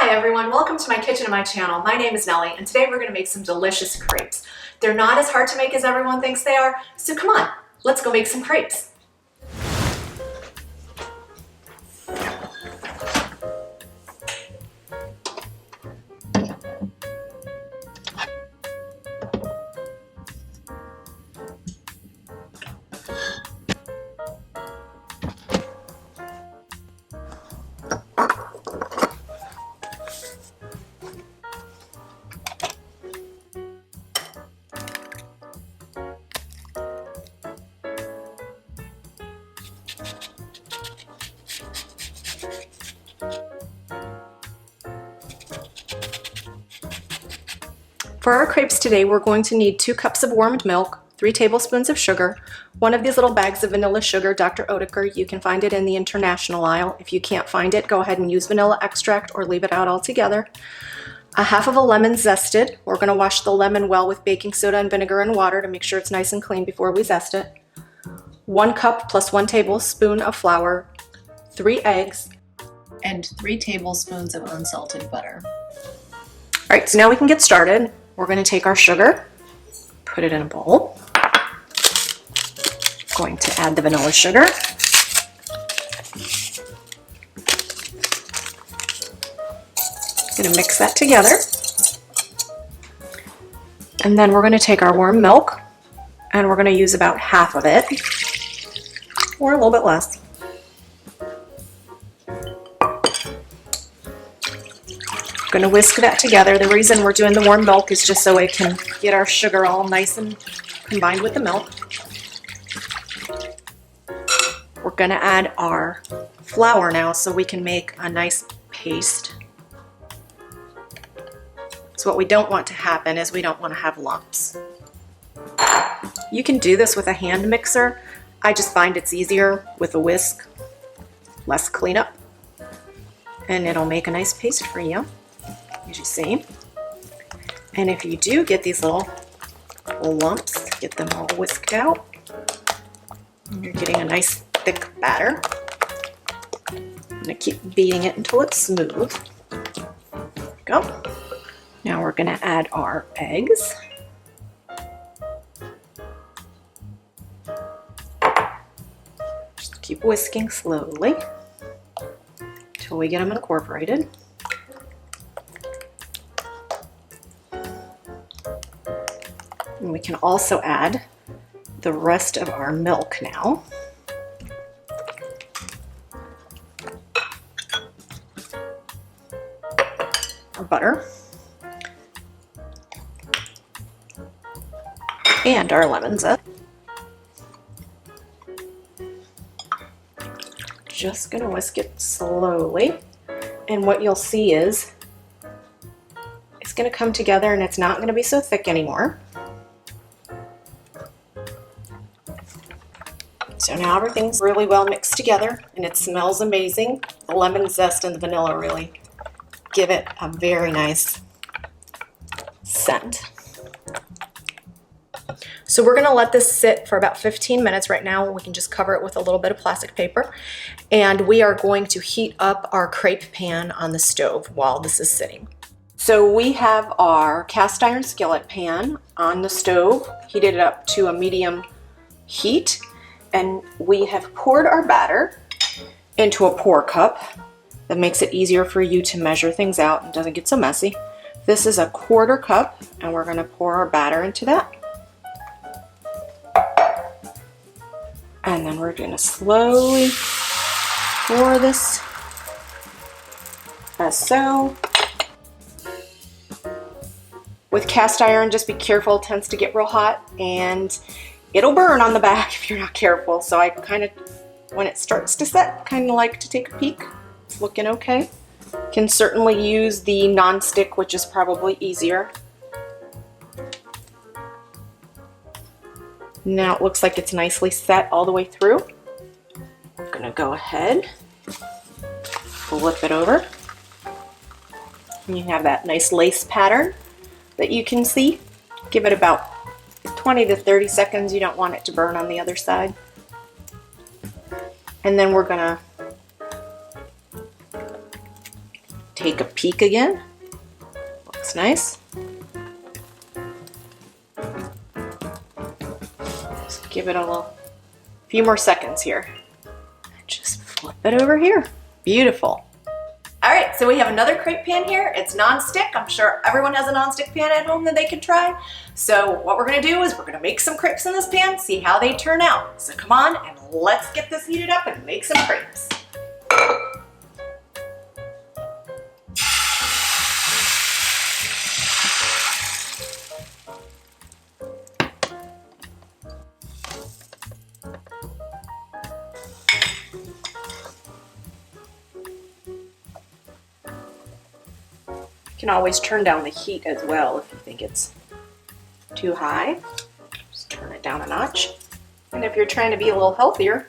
Hi everyone, welcome to my kitchen and my channel. My name is Nellie and today we're going to make some delicious crepes. They're not as hard to make as everyone thinks they are, so come on, let's go make some crepes. For our crepes today, we're going to need 2 cups of warmed milk, 3 tablespoons of sugar, one of these little bags of vanilla sugar, Dr. Oeteker. You can find it in the international aisle. If you can't find it, go ahead and use vanilla extract or leave it out altogether. A half of a lemon zested. We're going to wash the lemon well with baking soda and vinegar and water to make sure it's nice and clean before we zest it. 1 cup plus 1 tablespoon of flour, 3 eggs, and 3 tablespoons of unsalted butter. All right, so now we can get started. We're going to take our sugar, put it in a bowl. Going to add the vanilla sugar. Going to mix that together. And then we're going to take our warm milk and we're going to use about half of it, or a little bit less. Going to whisk that together. The reason we're doing the warm milk is just so it can get our sugar all nice and combined with the milk. We're going to add our flour now so we can make a nice paste. So what we don't want to happen is we don't want to have lumps. You can do this with a hand mixer. I just find it's easier with a whisk, less cleanup, and it'll make a nice paste for you, as you see. And if you do get these little lumps, get them all whisked out. And you're getting a nice thick batter. I'm going to keep beating it until it's smooth. There we go. Now we're going to add our eggs. Just keep whisking slowly until we get them incorporated. And we can also add the rest of our milk now. Our butter. And our lemon zest. Just gonna whisk it slowly. And what you'll see is it's gonna come together and it's not gonna be so thick anymore. So now everything's really well mixed together and it smells amazing. The lemon zest and the vanilla really give it a very nice scent. So we're going to let this sit for about 15 minutes right now. We can just cover it with a little bit of plastic paper. And we are going to heat up our crepe pan on the stove while this is sitting. So we have our cast iron skillet pan on the stove, heated it up to a medium heat. And we have poured our batter into a pour cup. That makes it easier for you to measure things out and doesn't get so messy. This is a 1/4 cup and we're going to pour our batter into that. And then we're going to slowly pour this as so. With cast iron, just be careful, it tends to get real hot and it'll burn on the back if you're not careful. So I kind of, when it starts to set, kind of like to take a peek. It's looking okay. Can certainly use the nonstick, which is probably easier. Now it looks like it's nicely set all the way through. I'm gonna go ahead, flip it over. And you have that nice lace pattern that you can see. Give it about 20 to 30 seconds. You don't want it to burn on the other side. And then we're gonna take a peek again. Looks nice. Just give it a few more seconds here. Just flip it over here. Beautiful. All right, so we have another crepe pan here. It's non-stick. I'm sure everyone has a non-stick pan at home that they can try. So what we're gonna do is we're gonna make some crepes in this pan, see how they turn out. So come on and let's get this heated up and make some crepes. You can always turn down the heat as well if you think it's too high. Just turn it down a notch. And if you're trying to be a little healthier,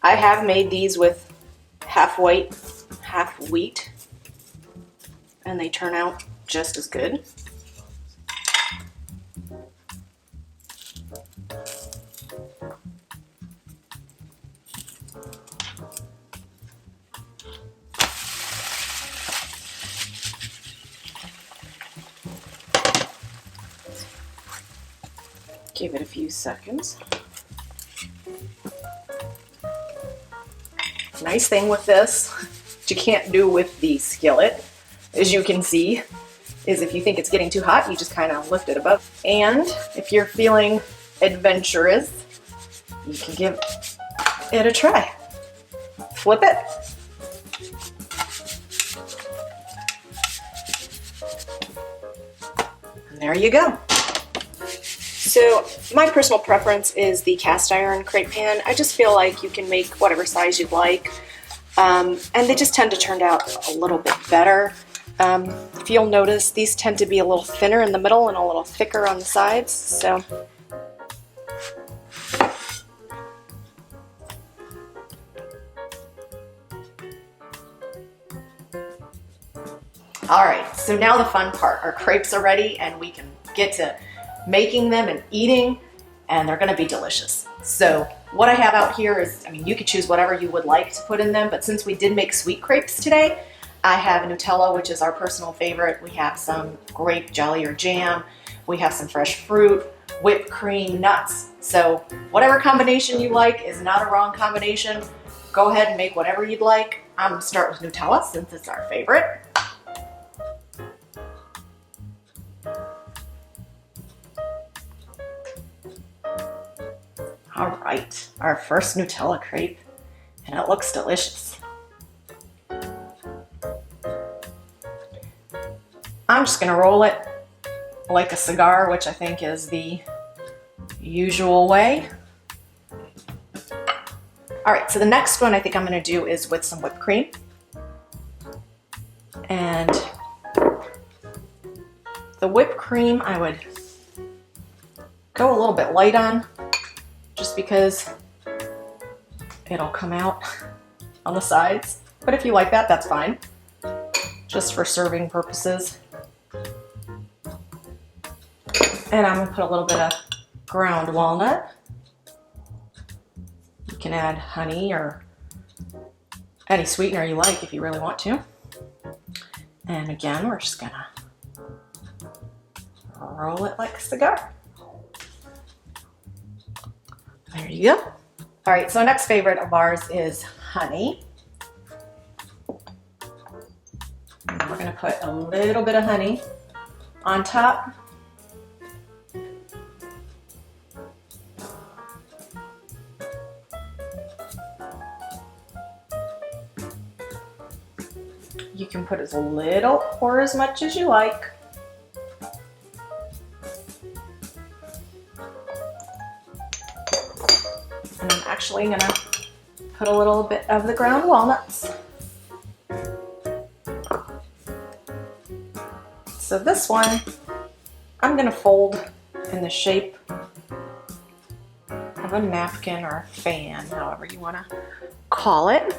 I have made these with half white, half wheat, and they turn out just as good. Give it a few seconds. Nice thing with this, what you can't do with the skillet, as you can see, is if you think it's getting too hot, you just kind of lift it above. And if you're feeling adventurous, you can give it a try. Flip it. And there you go. So my personal preference is the cast iron crepe pan. I just feel like you can make whatever size you'd like. And they just tend to turn out a little bit better. If you'll notice, these tend to be a little thinner in the middle and a little thicker on the sides. So all right, so now the fun part. Our crepes are ready and we can get to making them and eating, and they're gonna be delicious. So what I have out here is, I mean, you could choose whatever you would like to put in them, but since we did make sweet crepes today, I have Nutella, which is our personal favorite. We have some grape jelly or jam. We have some fresh fruit, whipped cream, nuts. So whatever combination you like is not a wrong combination. Go ahead and make whatever you'd like. I'm gonna start with Nutella since it's our favorite. All right, our first Nutella crepe, and it looks delicious. I'm just gonna roll it like a cigar, which I think is the usual way. All right, so the next one I think I'm gonna do is with some whipped cream. And the whipped cream I would go a little bit light on, just because it'll come out on the sides. But if you like that, that's fine. Just for serving purposes. And I'm gonna put a little bit of ground walnut. You can add honey or any sweetener you like if you really want to. And again, we're just gonna roll it like a cigar. There you go. All right, so our next favorite of ours is honey. And we're gonna put a little bit of honey on top. You can put as little or as much as you like. And I'm actually gonna put a little bit of the ground walnuts. So this one, I'm gonna fold in the shape of a napkin or a fan, however you wanna call it.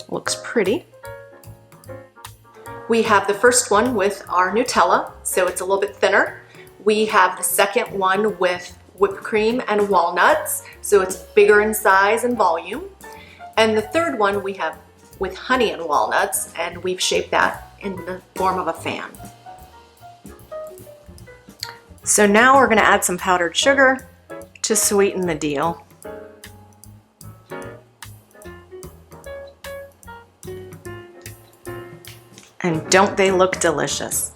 Looks pretty. We have the first one with our Nutella, so it's a little bit thinner. We have the second one with whipped cream and walnuts, so it's bigger in size and volume. And the third one we have with honey and walnuts, and we've shaped that in the form of a fan. So now we're going to add some powdered sugar to sweeten the deal. And don't they look delicious?